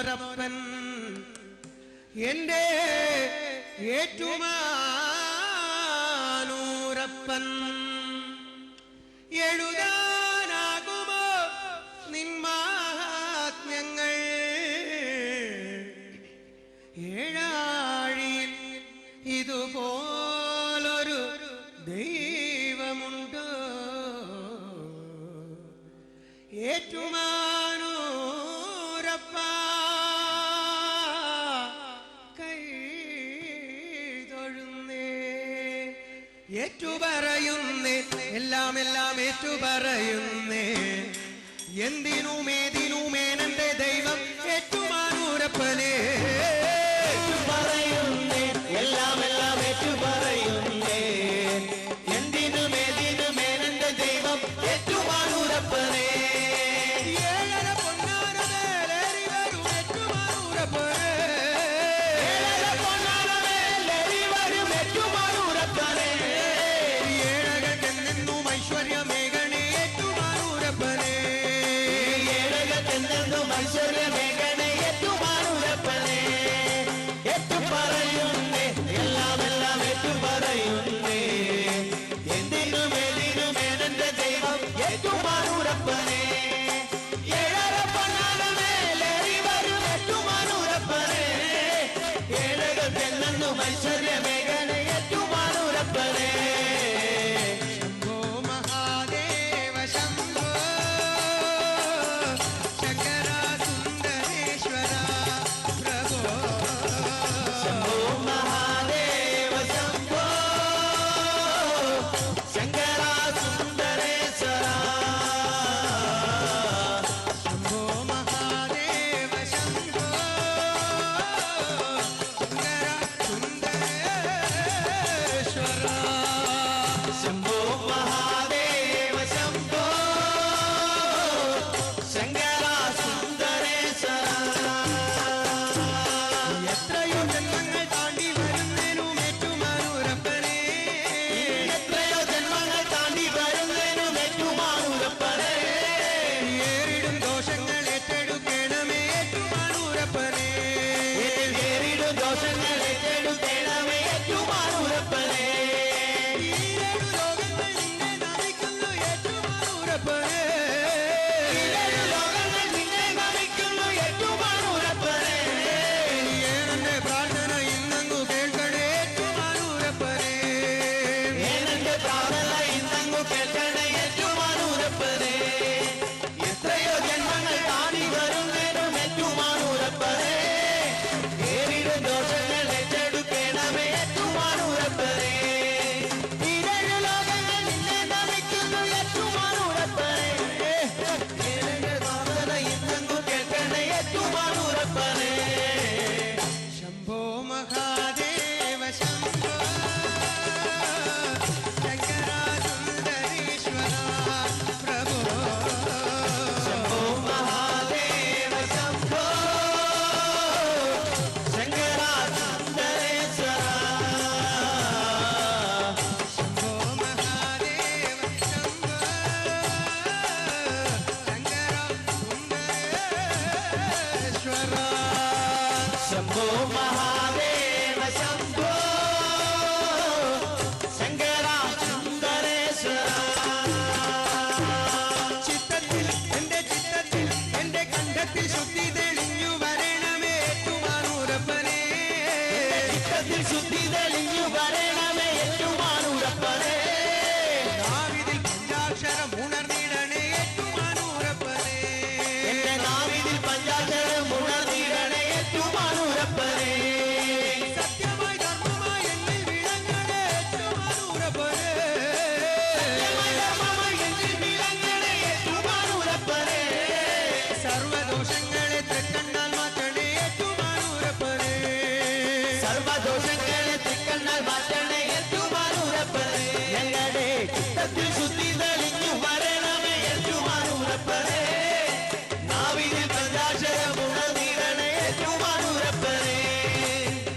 എന്നോരപ്പൻ എന്റെ ഏറ്റുമാനൂരപ്പൻ. എഴുതാനാകുമോ നിന്മാഹാത്മ്യങ്ങൾ? ഏഴാഴിയിൽ ഇതുപോലൊരു ദൈവമുണ്ടോ? ഏറ്റുമാനൂരപ്പ കൈ തൊഴുന്നേ. ഏറ്റുപറയുന്നേ, എല്ലാം എല്ലാം ഏറ്റുപറയുന്നേ. എന്തിനുമേതിനുമേനന്റെ ദൈവം ഏറ്റുമാനൂരപ്പനേ. ഏറ്റുപറയുന്നേ, എല്ലാം എല്ലാം ഏറ്റുപറയുന്നേ. എന്തിനുമേതിനുമേനന്റെ ദൈവം ഏറ്റുമാനൂരപ്പനേ. ഏഴര പൊന്നാരമേലേറി വരും ഏറ്റുമാനൂരപ്പനേ. ഏഴര പൊന്നാരമേലേറി വരും ഏറ്റുമാനൂരപ്പനേ. ഏഴകൾക്കെന്നെന്നും ഐശ്വര്യമേകണേ ഏറ്റുമാനൂരപ്പനേ. ഏഴകൾക്കെന്നെന്നും ഐശ്വര്യമേകണേ ഏറ്റുമാനൂരപ്പനേ. ഏറ്റുപറയുന്നേ, എല്ലാം എല്ലാം ഏറ്റുപറയുന്നേ. എന്തിനുമേതിനുമേനന്റെ ദൈവം ഏറ്റുമാനൂരപ്പനേ. ഏഴര പൊന്നാരമേലേറി വരും ഏറ്റുമാനൂരപ്പനേ. ഏഴകൾക്കെന്നെന്നും ഐശ്വര്യമേകണേ ഏറ്റുമാനൂരപ്പനേ. ശംഭോ മഹാദേവ ശംഭോ ശങ്കര സുന്ദരേശ്വര പ്രഭോ. ശംഭോ മഹാദേവ ശംഭോ ശങ്കര സുന്ദരേശ്വര. ശംഭോ മഹാദേവ ശംഭോ ശങ്കര സുന്ദരേശ്വര. ശംഭോ മഹാദേവ ശംഭോ ശങ്കര സുന്ദരേശ്വര. എത്രയോ ജന്മങ്ങൾ താണ്ടി വരുന്നേനും ഏറ്റുമാനൂരപ്പനേ. എത്രയോ ജന്മങ്ങൾ താണ്ടി വരുന്നതിനും ഏറ്റുമാനൂരപ്പനേ. ഏറിടും ദോഷങ്ങൾ ഏറ്റെടുക്കണമേ ഏറ്റുമാനൂരപ്പനേ. ഏറിടും ദോഷങ്ങൾ ഏറ്റെടുക്കണമേ ഏറ്റുമാനൂരപ്പനേ. ഈരേഴു ലോകങ്ങൾ നിന്നെ നമിക്കുന്നു ഏറ്റുമാനൂരപ്പനേ. ഏഴു ലോകങ്ങൾ നിന്നെ നമിക്കുന്നു ഏറ്റുമാനൂരപ്പനേ. ഏനന്റെ പ്രാർത്ഥന ഇന്നങ്ങു കേൾക്കണേ ഏറ്റുമാനൂരപ്പനേ. ഏനന്റെ പ്രാർത്ഥന ഇന്നങ്ങു കേൾക്കണേ ഏറ്റുമാനൂരപ്പനേ. എത്രയോ ജന്മങ്ങൾ താണ്ടി വരുന്നേനും ഏറ്റുമാനൂരപ്പനേ. ഏറിടും ദോഷങ്ങൾ ഏറ്റെടുക്കണമേ ഏറ്റുമാനൂരപ്പനേ. ഈരേഴു ലോകങ്ങൾ നിന്നെ നമിക്കുന്നു ഏറ്റുമാനൂരപ്പനേ. ഏനന്റെ പ്രാർത്ഥന ഇന്നങ്ങു കേൾക്കണേ ഏറ്റുമാനൂരപ്പനേ. ശംഭോ മഹാദേവ ശംഭോ ശങ്കര സുന്ദരേശ്വര പ്രഭോ. ശംഭോ മഹാദേവ ശംഭോ ശങ്കര സുന്ദരേശ്വര. ശംഭോ മഹാദേവ ശംഭോ ശങ്കര സുന്ദരേശ്വര. ശംഭോ മഹാദേവ ശംഭോ ശങ്കര സുന്ദരേശ്വര. ചിത്തത്തിൽ എന്റെ ചിത്തത്തിൽ എന്റെ കണ്ഠത്തിൽ ശുദ്ധി തെളിഞ്ഞു വരണമേ ഏറ്റുമാനൂരപ്പനേ. ചിത്തത്തിൽ ശുദ്ധി തെളിഞ്ഞു വരണമേ ഏറ്റുമാനൂരപ്പനേ. നാവിതിൽ പഞ്ചാക്ഷരം ഉണർന്നിടണേ ഏറ്റുമാനൂരപ്പനേ. എന്റെ നാവിതിൽ പഞ്ചാക്ഷരം ഉണർന്നിടണേ ഏറ്റുമാനൂരപ്പനേ. സത്യമായി ധർമ്മമായി എന്നിൽ വിളങ്ങണേ ഏറ്റുമാനൂരപ്പനേ. ധർമ്മമായി എന്നിൽ വിളങ്ങണേ ഏറ്റുമാനൂരപ്പനേ. സർവദോഷങ്ങളെ തൃക്കണ്ണാൽ മാറ്റണേ ഏറ്റുമാനൂരപ്പനേ. സർവദോഷങ്ങളെ തൃക്കണ്ണാൽ മാറ്റണേ ഏറ്റുമാനൂരപ്പനേ. ഞങ്ങളുടെ ചിത്തത്തിൽ ശുദ്ധി തെളിഞ്ഞു വരണമേ ഏറ്റുമാനൂരപ്പനേ. നാവിതിൽ പഞ്ചാക്ഷരം ഉണർന്നിടണേ ഏറ്റുമാനൂരപ്പനേ.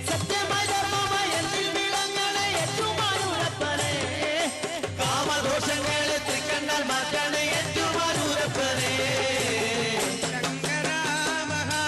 സത്യമായി ധർമ്മമായി എന്നിൽ വിളങ്ങണേ ഏറ്റുമാനൂരപ്പനേ. കാമദോഷങ്ങളെ തൃക്കണ്ണാൽ മാറ്റണേ ഏറ്റുമാനൂരപ്പനേ. ശങ്കര മഹാ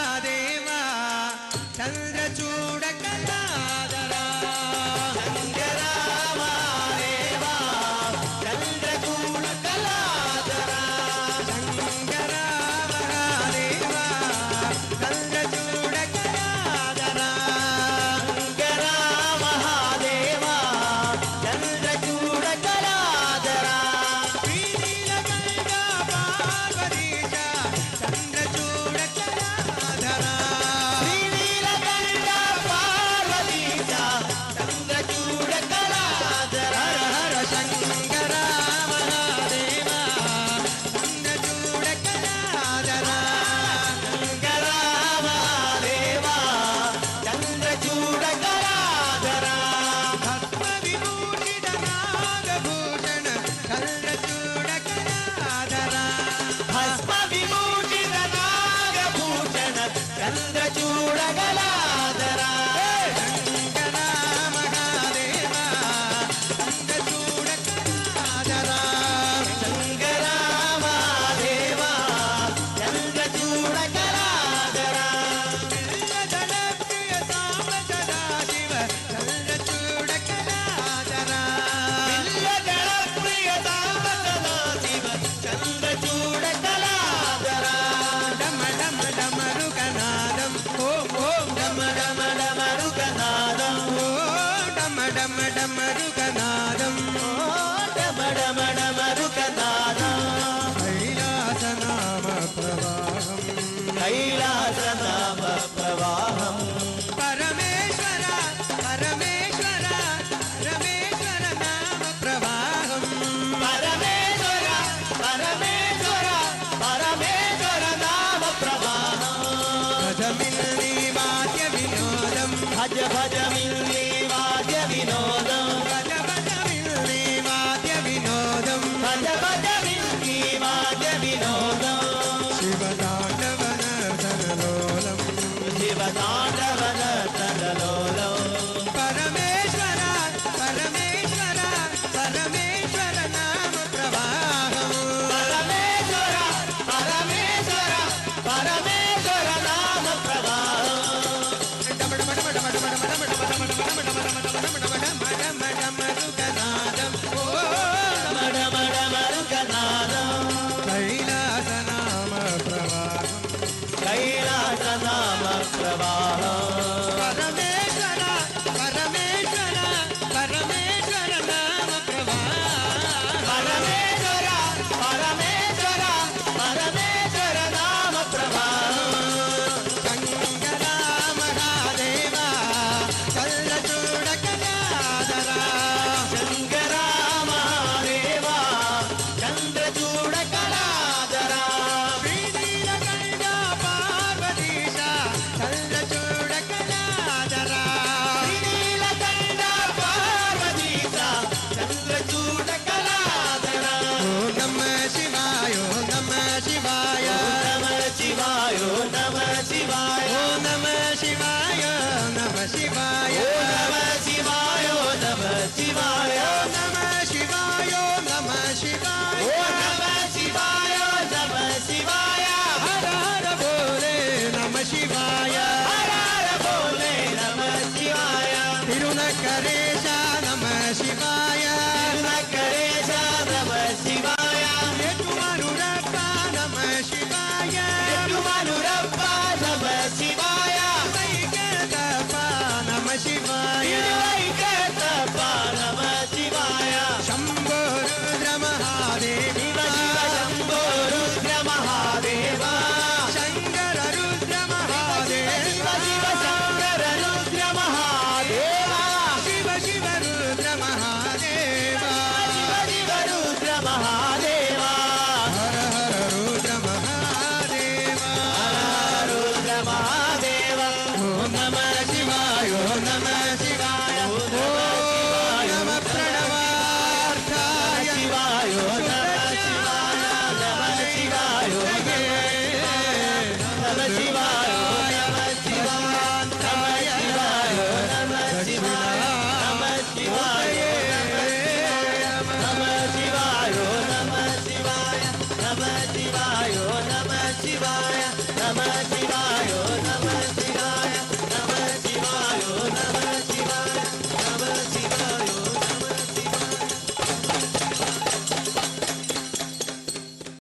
చంద్రచూడగలాదరా శంకర మహాదేవ చంద్రచూడకలాదరా శంకర మహాదేవ చంద్రచూడగలాదరా పిల్లదల ప్రియ సాంబ సదాశివ చంద్రచూడకలాదరా పిల్లగల ప్రియ సాంబ సదాశివ చంద్రచూడగలాదరా డమ డమ డమరుగనాదం ఓం ఓం డమ డమ డమడమడమరుగనాదం ఓం డమ డమ డమరుగనాదం డమడమడమరుగనాదం కైలాసనామ ప్రవాహం కైలాసనామ ప్రవాహం పరమేశ్వర పరమేశ్వర పరమేశ్వర నామ ప్రవాహం పరమేశ్వర పరమేశ్వర పరమేశ్వర నామ ప్రవాహం భజమిల్లి వాద్య వినోదం భజ భజ మిల్లి వాద్య వినోదం భజ భజమిల్లి వాద్య వినోదం భజ భజ మిల్లి వాద్య వినోదం శివతాండవనర్దనలోలం శివతాండవన తడలోలం పరమేశ్వర పరమేశ్వర పరమేశ్వర నామ ప్రవాహం పరమేశ్వర పరమేశ్వర పరమేశ్వర నామ ప్రవాహం డమరుగనాదం ఓ మడమడమరుగనాదం కైలాసనామ ప్రవాహం కైలాసనామ ప్రవాహం పరమేశ్వర పరమేశ్వర పరమేశ్వర నామ ప్రవాహం పరమేశ్వర పరమేశ్వర పరమేశ్వర నామ ప్రవాహం శంకర మహాదేవ చల్లచూడకలాదరా శంకర మహాదేవ చంద్రచూడకలాదరా శ్రీనీలకంఠ పార్వతీశ చల్లచూడకలాదరా శ్రీనీలకంఠ పార్వతీశ చంద్రచూడకలాదరా ఓం నమః శివాయ ఓం నమః శివాయ నమ శివాయ నమ శివాయ ఓం నమః శివాయ నమః శివాయ ఓ నమ శివాయ నమ శివాయ ఓం నమః శివాయ నమః శివాయ ఓ నమ శివాయ నమ శివాయ హర హర బోలే నమః శివాయ హర హర బోలే నమ శివాయ తిరునకరేశ నమః శివాయ నకరేశ నమ శివాయ ఎటుమరుడప్ప నమః శివాయ ఎటుమనురప్ప నమ శివాయ వైకటప్ప నమః శివాయ తిరువైకటప్ప నమ శివాయ శంభో రుద్ర మహాదేవి శివ శివ శంభో రుద్ర మహాదేవ శంకర రుద్ర శివ మహాదేవ శివ శంకర రుద్ర మహాదేవ శివ శివ రుద్ర మహాదేవ శివ శివ రుద్ర మహాదేవ హర హర రుద్ర మహాదేవ రుద్ర మహాదేవ